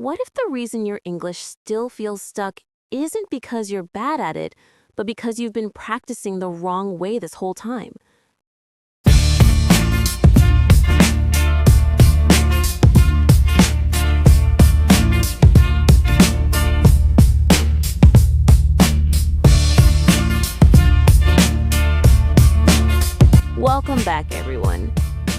what if the reason your English still feels stuck isn't because you're bad at it, but because you've been practicing the wrong way this whole time? Welcome back, everyone.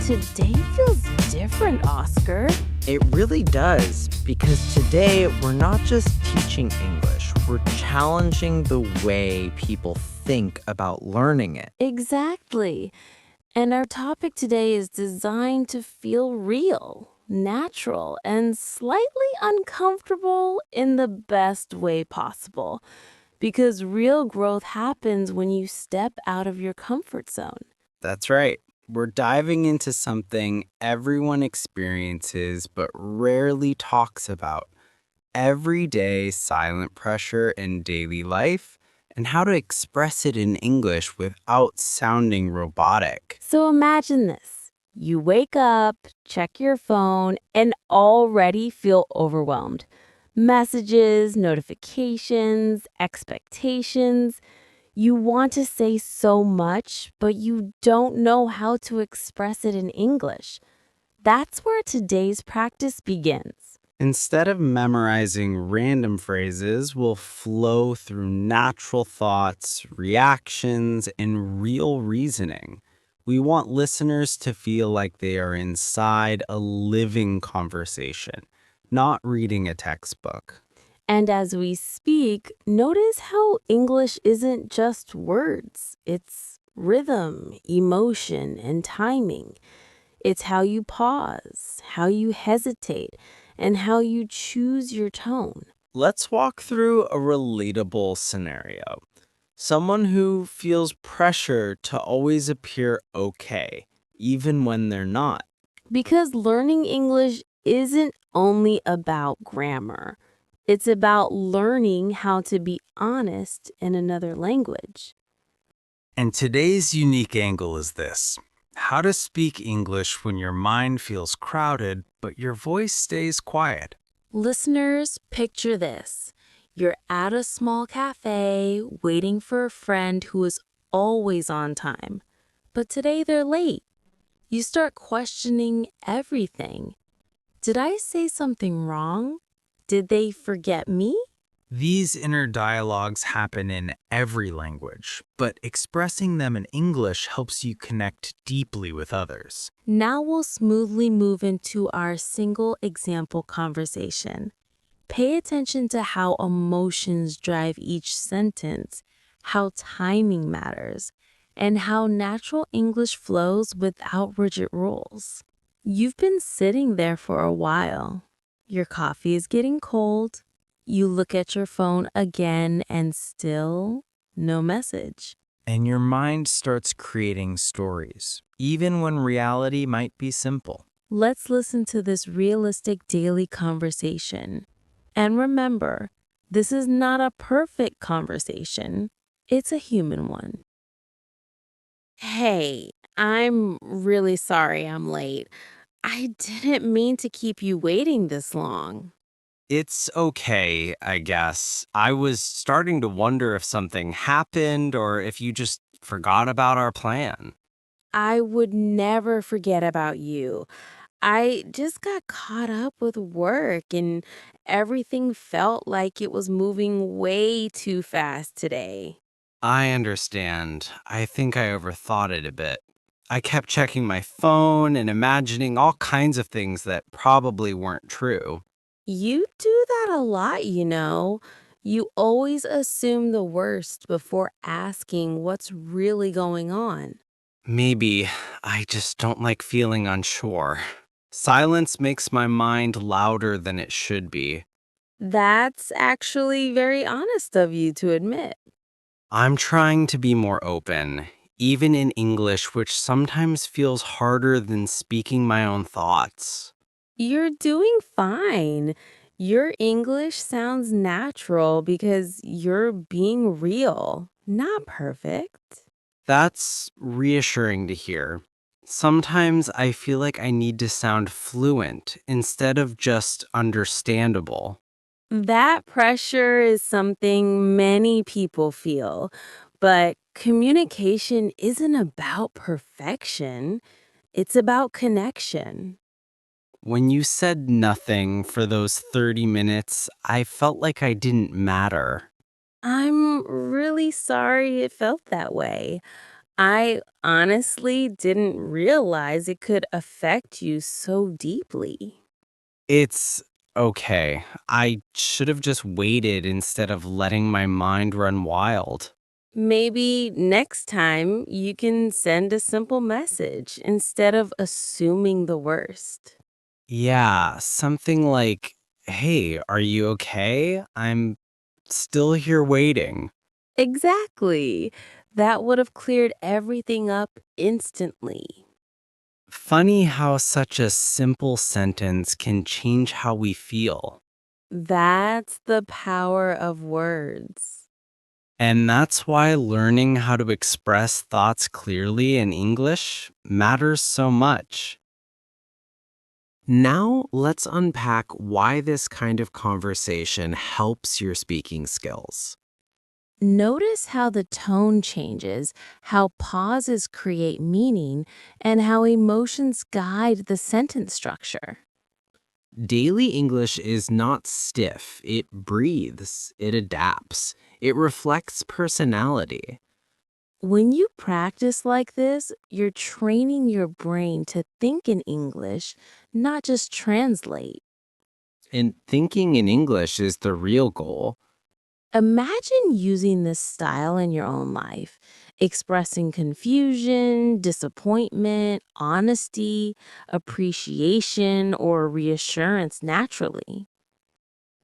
Today feels different, Oscar. It really does, because today we're not just teaching English, we're challenging the way people think about learning it. Exactly. And our topic today is designed to feel real, natural, and slightly uncomfortable in the best way possible. Because real growth happens when you step out of your comfort zone. That's right. We're diving into something everyone experiences but rarely talks about: everyday silent pressure in daily life and how to express it in English without sounding robotic. So imagine this. You wake up, check your phone, and already feel overwhelmed. Messages, notifications, expectations. You want to say so much, but you don't know how to express it in English. That's where today's practice begins. Instead of memorizing random phrases, we'll flow through natural thoughts, reactions, and real reasoning. We want listeners to feel like they are inside a living conversation, not reading a textbook. And as we speak, notice how English isn't just words. It's rhythm, emotion, and timing. It's how you pause, how you hesitate, and how you choose your tone. Let's walk through a relatable scenario. Someone who feels pressure to always appear okay, even when they're not. Because learning English isn't only about grammar. It's about learning how to be honest in another language. And today's unique angle is this: how to speak English when your mind feels crowded, but your voice stays quiet. Listeners, picture this. You're at a small cafe waiting for a friend who is always on time, but today they're late. You start questioning everything. Did I say something wrong? Did they forget me? These inner dialogues happen in every language, but expressing them in English helps you connect deeply with others. Now we'll smoothly move into our single example conversation. Pay attention to how emotions drive each sentence, how timing matters, and how natural English flows without rigid rules. You've been sitting there for a while. Your coffee is getting cold. You look at your phone again and still no message. And your mind starts creating stories, even when reality might be simple. Let's listen to this realistic daily conversation. And remember, this is not a perfect conversation. It's a human one. Hey, I'm really sorry I'm late. I didn't mean to keep you waiting this long. It's okay, I guess. I was starting to wonder if something happened or if you just forgot about our plan. I would never forget about you. I just got caught up with work and everything felt like it was moving way too fast today. I understand. I think I overthought it a bit. I kept checking my phone and imagining all kinds of things that probably weren't true. You do that a lot, you know. You always assume the worst before asking what's really going on. Maybe I just don't like feeling unsure. Silence makes my mind louder than it should be. That's actually very honest of you to admit. I'm trying to be more open, even in English, which sometimes feels harder than speaking my own thoughts. You're doing fine. Your English sounds natural because you're being real, not perfect. That's reassuring to hear. Sometimes I feel like I need to sound fluent instead of just understandable. That pressure is something many people feel, but communication isn't about perfection, it's about connection. When you said nothing for those 30 minutes, I felt like I didn't matter. I'm really sorry it felt that way. I honestly didn't realize it could affect you so deeply. It's okay. I should have just waited instead of letting my mind run wild. Maybe next time you can send a simple message instead of assuming the worst. Yeah, something like, hey, are you okay? I'm still here waiting. Exactly. That would have cleared everything up instantly. Funny how such a simple sentence can change how we feel. That's the power of words. And that's why learning how to express thoughts clearly in English matters so much. Now, let's unpack why this kind of conversation helps your speaking skills. Notice how the tone changes, how pauses create meaning, and how emotions guide the sentence structure. Daily English is not stiff, it breathes, it adapts, it reflects personality. When you practice like this, you're training your brain to think in English, not just translate. And thinking in English is the real goal. Imagine using this style in your own life, expressing confusion, disappointment, honesty, appreciation, or reassurance naturally.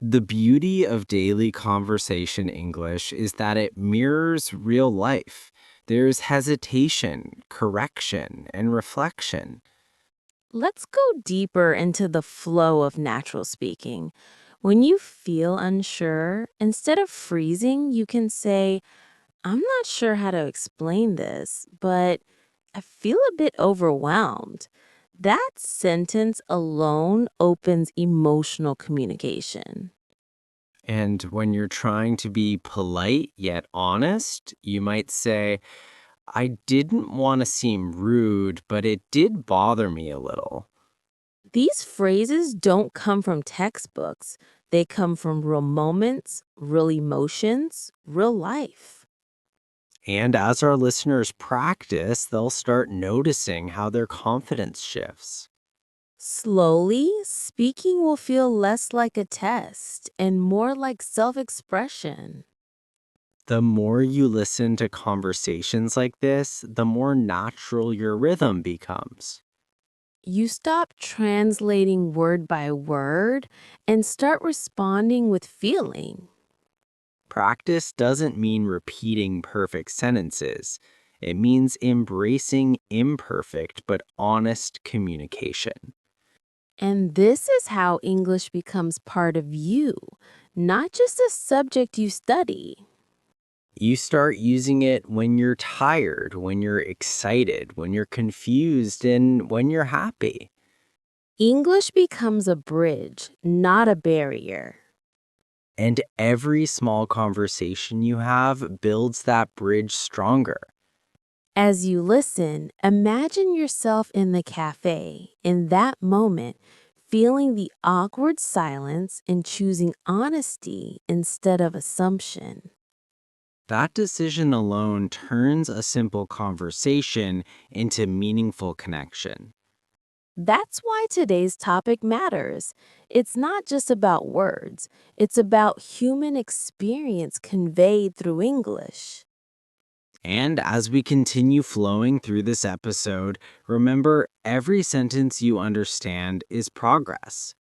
The beauty of daily conversation English is that it mirrors real life. There's hesitation, correction, and reflection. Let's go deeper into the flow of natural speaking. When you feel unsure, instead of freezing, you can say, I'm not sure how to explain this, but I feel a bit overwhelmed. That sentence alone opens emotional communication. And when you're trying to be polite yet honest, you might say, I didn't want to seem rude, but it did bother me a little. These phrases don't come from textbooks, they come from real moments, real emotions, real life. And as our listeners practice, they'll start noticing how their confidence shifts. Slowly, speaking will feel less like a test and more like self expression. The more you listen to conversations like this, the more natural your rhythm becomes. You stop translating word by word and start responding with feeling. Practice doesn't mean repeating perfect sentences. It means embracing imperfect but honest communication. And this is how English becomes part of you, not just a subject you study. You start using it when you're tired, when you're excited, when you're confused, and when you're happy. English becomes a bridge, not a barrier. And every small conversation you have builds that bridge stronger. As you listen, imagine yourself in the cafe, in that moment, feeling the awkward silence and choosing honesty instead of assumption. That decision alone turns a simple conversation into meaningful connection. That's why today's topic matters. It's not just about words, it's about human experience conveyed through English. And as we continue flowing through this episode, remember every sentence you understand is progress.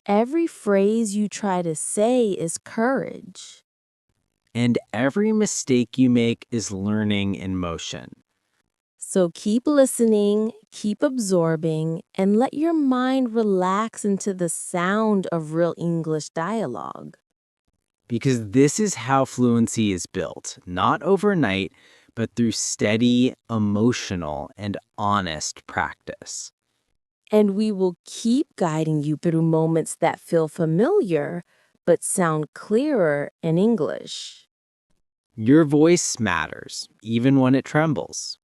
Every phrase you try to say is courage. And every mistake you make is learning in motion. So keep listening, keep absorbing, and let your mind relax into the sound of real English dialogue. Because this is how fluency is built, not overnight, but through steady, emotional, and honest practice. And we will keep guiding you through moments that feel familiar but sound clearer in English. Your voice matters, even when it trembles.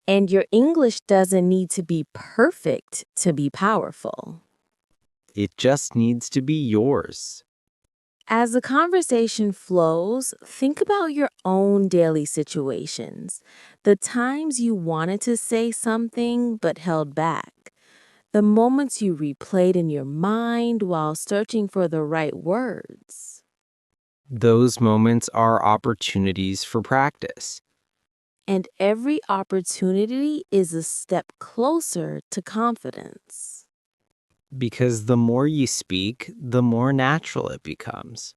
And your English doesn't need to be perfect to be powerful. It just needs to be yours. As the conversation flows, think about your own daily situations, the times you wanted to say something but held back, the moments you replayed in your mind while searching for the right words. Those moments are opportunities for practice. And every opportunity is a step closer to confidence. Because the more you speak, the more natural it becomes.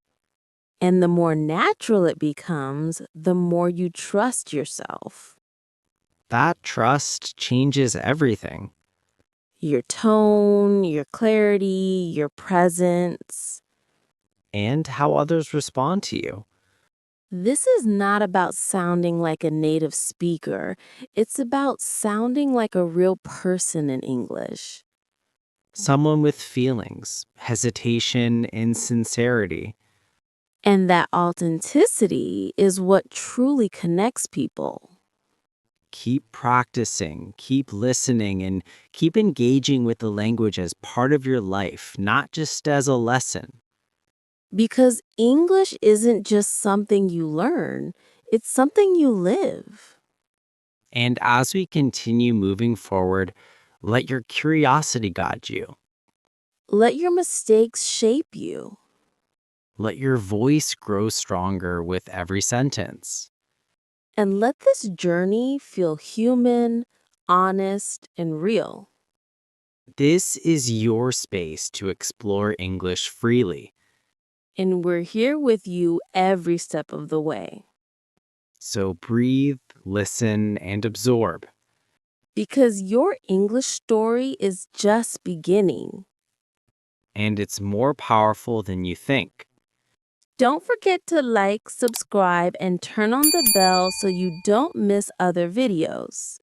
And the more natural it becomes, the more you trust yourself. That trust changes everything. Your tone, your clarity, your presence. And how others respond to you. This is not about sounding like a native speaker. It's about sounding like a real person in English. Someone with feelings, hesitation, and sincerity. And that authenticity is what truly connects people. Keep practicing, keep listening, and keep engaging with the language as part of your life, not just as a lesson. Because English isn't just something you learn, it's something you live. And as we continue moving forward, let your curiosity guide you. Let your mistakes shape you. Let your voice grow stronger with every sentence. And let this journey feel human, honest, and real. This is your space to explore English freely. And we're here with you every step of the way. So breathe, listen, and absorb. Because your English story is just beginning. And it's more powerful than you think. Don't forget to like, subscribe, and turn on the bell so you don't miss other videos.